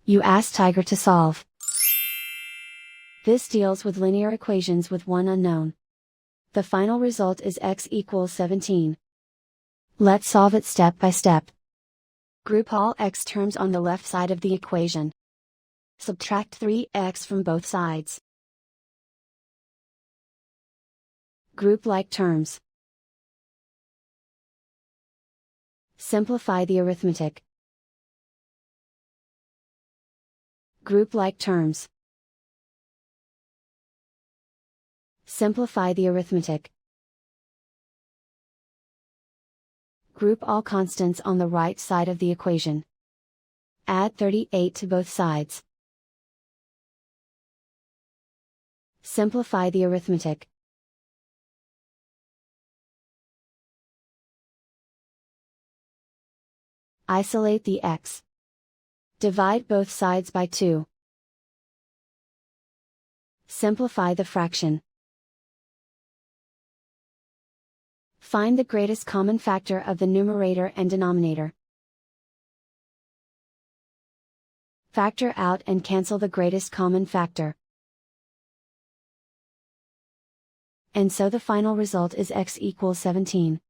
You ask Tiger to solve. This deals with linear equations with one unknown. The final result is x equals 17. Let's solve it step by step. Group all x terms on the left side of the equation. Subtract 3x from both sides. Group like terms. Simplify the arithmetic. Group like terms. Simplify the arithmetic. Group all constants on the right side of the equation. Add 38 to both sides. Simplify the arithmetic. Isolate the x. Divide both sides by 2. Simplify the fraction. Find the greatest common factor of the numerator and denominator. Factor out and cancel the greatest common factor. And so the final result is x equals 17.